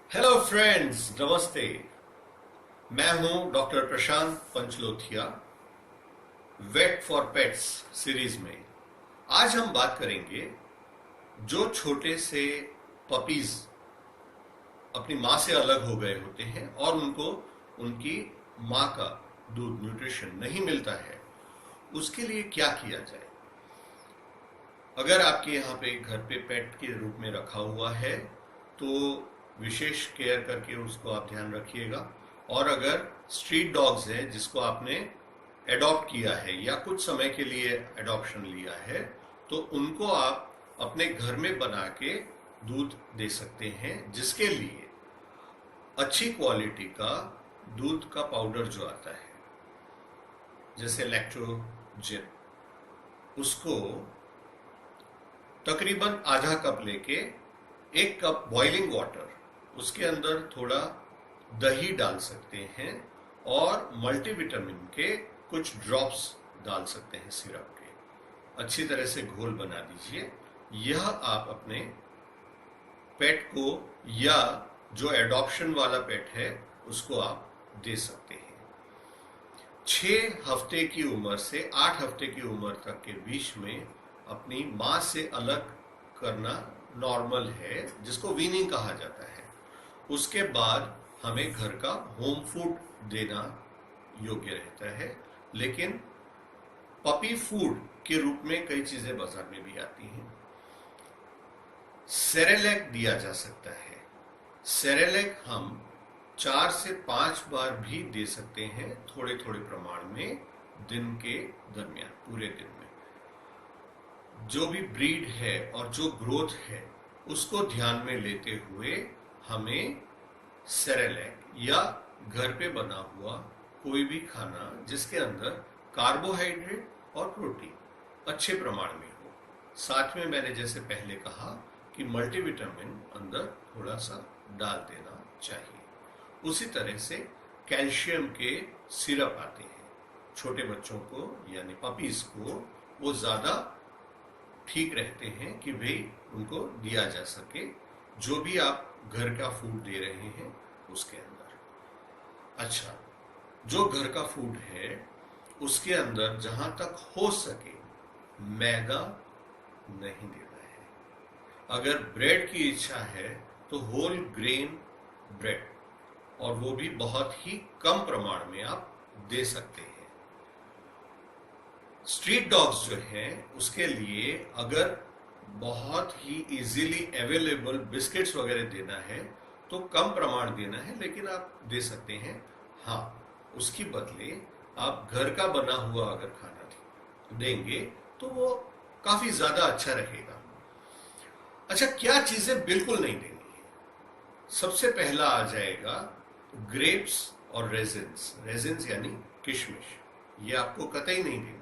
Hello friends, नमस्ते। मैं हूं doctor Prashant Panchlothia, vet for pets series में। आज हम बात करेंगे जो छोटे से पपीज अपनी माँ से अलग हो गए होते हैं और उनको उनकी माँ का दूध न्यूट्रिशन नहीं मिलता है, उसके लिए क्या किया जाए। अगर आपके यहाँ पे घर पे पेट के रूप में रखा हुआ है तो विशेष केयर करके उसको आप ध्यान रखिएगा। और अगर स्ट्रीट डॉग्स हैं जिसको आपने एडॉप्ट किया है या कुछ समय के लिए एडॉप्शन लिया है, तो उनको आप अपने घर में बना के दूध दे सकते हैं, जिसके लिए अच्छी क्वालिटी का दूध का पाउडर जो आता है जैसे लैक्टोजिन, उसको तकरीबन आधा कप लेके 1 कप बॉइलिंग वाटर, उसके अंदर थोड़ा दही डाल सकते हैं और मल्टीविटामिन के कुछ ड्रॉप्स डाल सकते हैं सिरप के। अच्छी तरह से घोल बना दीजिए। यह आप अपने पेट को या जो एडॉप्शन वाला पेट है उसको आप दे सकते हैं। 6 हफ्ते की उम्र से 8 हफ्ते की उम्र तक के बीच में अपनी माँ से अलग करना नॉर्मल है, जिसको वीनिंग कहा जाता है। उसके बाद हमें घर का होम फूड देना योग्य रहता है, लेकिन पपी फूड के रूप में कई चीजें बाजार में भी आती हैं। सेरेलैक दिया जा सकता है। सेरेलैक हम 4 से 5 बार भी दे सकते हैं, थोड़े थोड़े प्रमाण में दिन के दरमियान, पूरे दिन में। जो भी ब्रीड है और जो ग्रोथ है उसको ध्यान में लेते हुए हमें सेरेलैक या घर पे बना हुआ कोई भी खाना जिसके अंदर कार्बोहाइड्रेट और प्रोटीन अच्छे प्रमाण में हो, साथ में मैंने जैसे पहले कहा कि मल्टीविटामिन अंदर थोड़ा सा डाल देना चाहिए। उसी तरह से कैल्शियम के सिरप आते हैं छोटे बच्चों को, यानी पपीज को, वो ज्यादा ठीक रहते हैं कि भाई उनको दिया जा सके, जो भी आप घर का फूड दे रहे हैं उसके अंदर। अच्छा, जो घर का फूड है उसके अंदर जहां तक हो सके मैदा नहीं देना है। अगर ब्रेड की इच्छा है तो होल ग्रेन ब्रेड, और वो भी बहुत ही कम प्रमाण में आप दे सकते हैं। स्ट्रीट डॉग्स जो हैं उसके लिए अगर बहुत ही इजीली अवेलेबल बिस्किट्स वगैरह देना है तो कम प्रमाण देना है, लेकिन आप दे सकते हैं। हाँ, उसकी बदले आप घर का बना हुआ अगर खाना देंगे तो वो काफी ज्यादा अच्छा रहेगा। अच्छा, क्या चीजें बिल्कुल नहीं देनी है? सबसे पहला आ जाएगा ग्रेप्स और रेजिन्स। रेजिन्स यानी किशमिश, ये आपको कतई नहीं देनी है।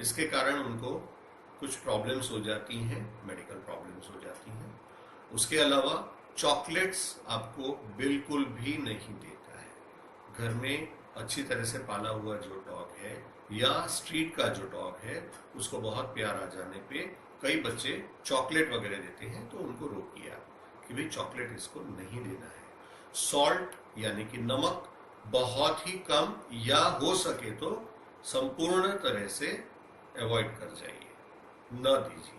इसके कारण उनको कुछ प्रॉब्लम्स हो जाती हैं, मेडिकल प्रॉब्लम्स हो जाती हैं। उसके अलावा चॉकलेट्स आपको बिल्कुल भी नहीं देता है। घर में अच्छी तरह से पाला हुआ जो डॉग है या स्ट्रीट का जो डॉग है उसको बहुत प्यार आ जाने पे कई बच्चे चॉकलेट वगैरह देते हैं, तो उनको रोकिए आप कि भाई चॉकलेट इसको नहीं देना है। सॉल्ट यानी कि नमक बहुत ही कम, या हो सके तो संपूर्ण तरह से अवॉइड कर जाइए, न दीजिए।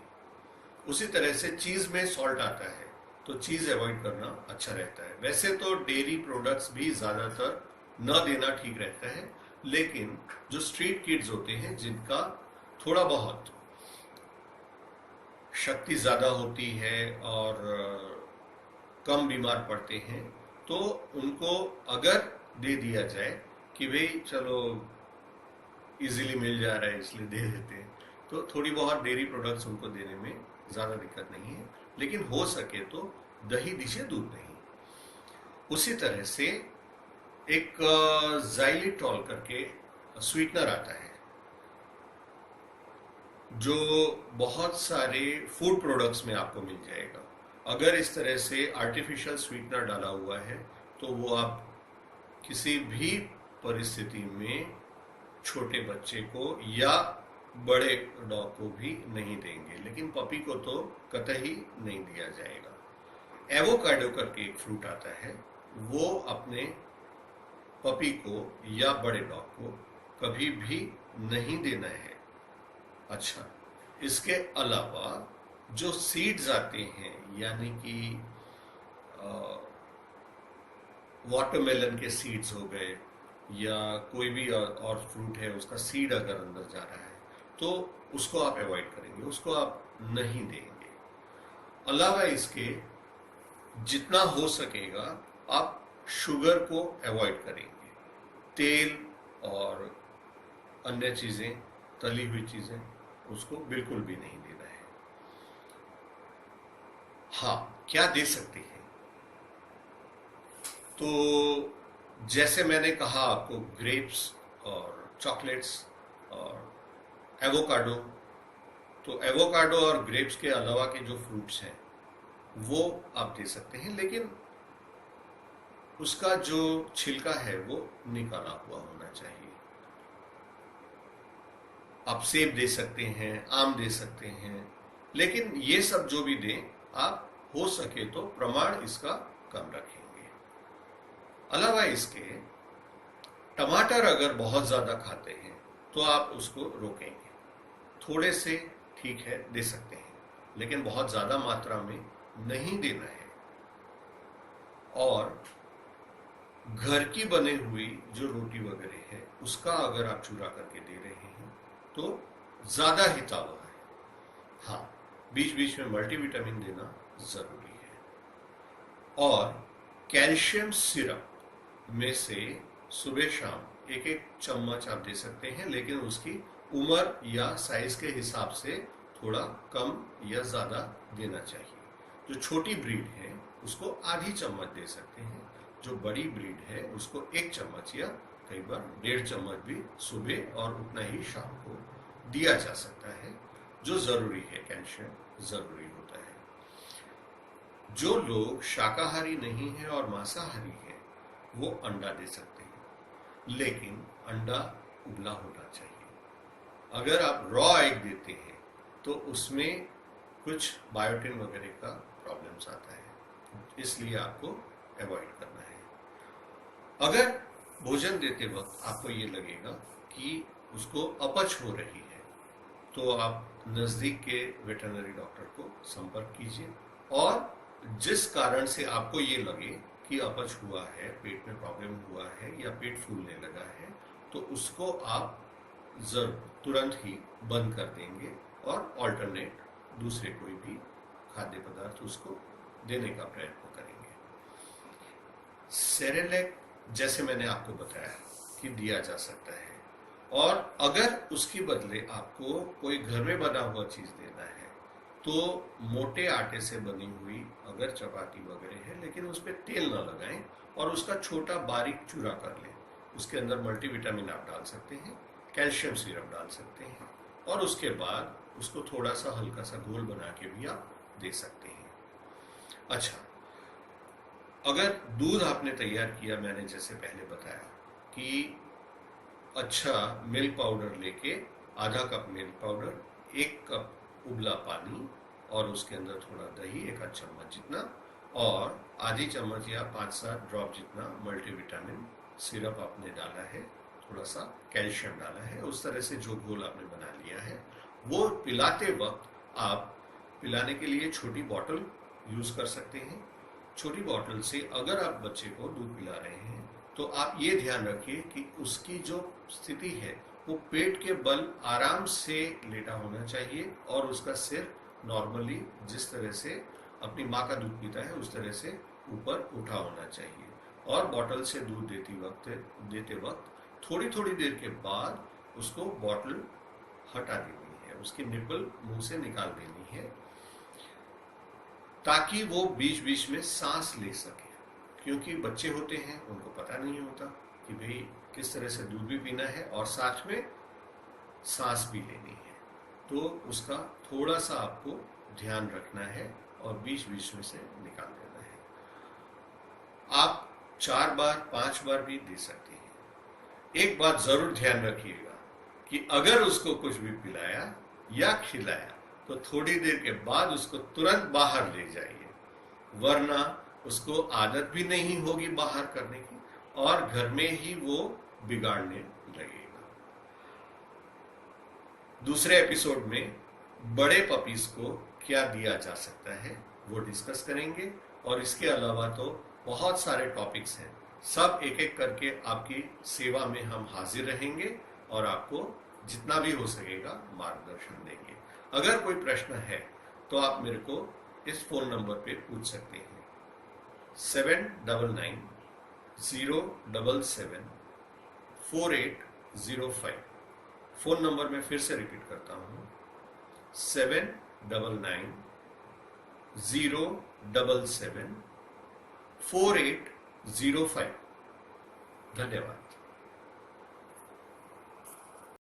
उसी तरह से चीज में सॉल्ट आता है तो चीज अवॉइड करना अच्छा रहता है। वैसे तो डेयरी प्रोडक्ट्स भी ज्यादातर न देना ठीक रहता है, लेकिन जो स्ट्रीट किड्स होते हैं जिनका थोड़ा बहुत शक्ति ज्यादा होती है और कम बीमार पड़ते हैं, तो उनको अगर दे दिया जाए कि भाई चलो इजीली मिल जा रहा है इसलिए दे देते हैं, तो थोड़ी बहुत डेयरी प्रोडक्ट्स उनको देने में ज़्यादा दिक्कत नहीं है। लेकिन हो सके तो दही दीजिए, दूध नहीं। उसी तरह से एक ज़ाइलिटॉल करके स्वीटनर आता है जो बहुत सारे फूड प्रोडक्ट्स में आपको मिल जाएगा। अगर इस तरह से आर्टिफिशियल स्वीटनर डाला हुआ है तो वो आप किसी भी परिस्थिति में छोटे बच्चे को या बड़े डॉग को भी नहीं देंगे, लेकिन पपी को तो कतई नहीं दिया जाएगा। एवोकाडो करके एक फ्रूट आता है, वो अपने पपी को या बड़े डॉग को कभी भी नहीं देना है। अच्छा, इसके अलावा जो सीड्स आते हैं, यानी कि वाटरमेलन के सीड्स हो गए या कोई भी और फ्रूट है उसका सीड अगर अंदर जा रहा है तो उसको आप अवॉइड करेंगे, उसको आप नहीं देंगे। अलावा इसके जितना हो सकेगा आप शुगर को अवॉइड करेंगे, तेल और अन्य चीजें, तली हुई चीजें उसको बिल्कुल भी नहीं देना है। हाँ, क्या दे सकते हैं? तो जैसे मैंने कहा आपको, ग्रेप्स और चॉकलेट्स और एवोकाडो, तो एवोकाडो और ग्रेप्स के अलावा के जो फ्रूट्स हैं वो आप दे सकते हैं, लेकिन उसका जो छिलका है वो निकाला हुआ होना चाहिए। आप सेब दे सकते हैं, आम दे सकते हैं, लेकिन ये सब जो भी दें आप हो सके तो प्रमाण इसका कम रखेंगे। अलावा इसके टमाटर अगर बहुत ज्यादा खाते हैं तो आप उसको रोकेंगे, थोड़े से ठीक है दे सकते हैं, लेकिन बहुत ज्यादा मात्रा में नहीं देना है। और घर की बनी हुई जो रोटी वगैरह है उसका अगर आप चूरा करके दे रहे हैं तो ज्यादा हितावह है। हाँ, बीच बीच में मल्टीविटामिन देना जरूरी है। और कैल्शियम सिरप में से सुबह शाम एक एक चम्मच आप दे सकते हैं, लेकिन उसकी उम्र या साइज के हिसाब से थोड़ा कम या ज्यादा देना चाहिए। जो छोटी ब्रीड है उसको आधी चम्मच दे सकते हैं, जो बड़ी ब्रीड है उसको 1 चम्मच या कई बार 1.5 चम्मच भी सुबह और उतना ही शाम को दिया जा सकता है, जो जरूरी है, कैल्शियम जरूरी होता है। जो लोग शाकाहारी नहीं है और मांसाहारी है वो अंडा दे सकते हैं, लेकिन अंडा उबला होना चाहिए। अगर आप रॉ एग देते हैं तो उसमें कुछ बायोटिन वगैरह का प्रॉब्लम्स आता है, इसलिए आपको अवॉइड करना है। अगर भोजन देते वक्त आपको ये लगेगा कि उसको अपच हो रही है तो आप नजदीक के वेटरनरी डॉक्टर को संपर्क कीजिए, और जिस कारण से आपको ये लगे कि अपच हुआ है, पेट में प्रॉब्लम हुआ है या पेट फूलने लगा है, तो उसको आप जरूर तुरंत ही बंद कर देंगे और ऑल्टरनेट दूसरे कोई भी खाद्य पदार्थ उसको देने का प्रयत्न करेंगे। सेरेलैक जैसे मैंने आपको बताया कि दिया जा सकता है, और अगर उसकी बदले आपको कोई घर में बना हुआ चीज देना है तो मोटे आटे से बनी हुई अगर चपाती वगैरह है, लेकिन उस पर तेल ना लगाएं और उसका छोटा बारीक चूरा कर लें। उसके अंदर मल्टीविटामिन आप डाल सकते हैं, कैल्शियम सिरप डाल सकते हैं, और उसके बाद उसको थोड़ा सा हल्का सा घोल बना के भी आप दे सकते हैं। अच्छा, अगर दूध आपने तैयार किया, मैंने जैसे पहले बताया कि अच्छा मिल्क पाउडर लेके आधा कप मिल्क पाउडर, 1 कप उबला पानी और उसके अंदर थोड़ा दही, 1 चम्मच जितना, और आधी चम्मच या 5-7 ड्रॉप जितना मल्टीविटामिन सिरप आपने डाला है, थोड़ा सा कैल्शियम डाला है, उस तरह से जो घोल आपने बना लिया है वो पिलाते वक्त आप पिलाने के लिए छोटी बॉटल यूज कर सकते हैं। छोटी बॉटल से अगर आप बच्चे को दूध पिला रहे हैं तो आप ये ध्यान रखिए कि उसकी जो स्थिति है वो पेट के बल आराम से लेटा होना चाहिए और उसका सिर नॉर्मली जिस तरह से अपनी माँ का दूध पीता है उस तरह से ऊपर उठा होना चाहिए। और बॉटल से दूध देते वक्त थोड़ी थोड़ी देर के बाद उसको बॉटल हटा देनी है, उसकी निप्पल मुंह से निकाल देनी है, ताकि वो बीच बीच में सांस ले सके। क्योंकि बच्चे होते हैं, उनको पता नहीं होता कि भाई किस तरह से दूध भी पीना है और साथ में सांस भी लेनी है, तो उसका थोड़ा सा आपको ध्यान रखना है और बीच बीच में से निकाल देना है। आप 4 बार 5 बार भी दे सकते हैं। एक बात जरूर ध्यान रखिएगा कि अगर उसको कुछ भी पिलाया या खिलाया तो थोड़ी देर के बाद उसको तुरंत बाहर ले जाइए, वरना उसको आदत भी नहीं होगी बाहर करने की और घर में ही वो बिगाड़ने लगेगा। दूसरे एपिसोड में बड़े पपीज को क्या दिया जा सकता है वो डिस्कस करेंगे, और इसके अलावा तो बहुत सारे टॉपिक्स हैं, सब एक एक करके आपकी सेवा में हम हाजिर रहेंगे और आपको जितना भी हो सकेगा मार्गदर्शन देंगे। अगर कोई प्रश्न है तो आप मेरे को इस फोन नंबर पे पूछ सकते हैं 7990774805। फोन नंबर मैं फिर से रिपीट करता हूँ 7990774805। धन्यवाद।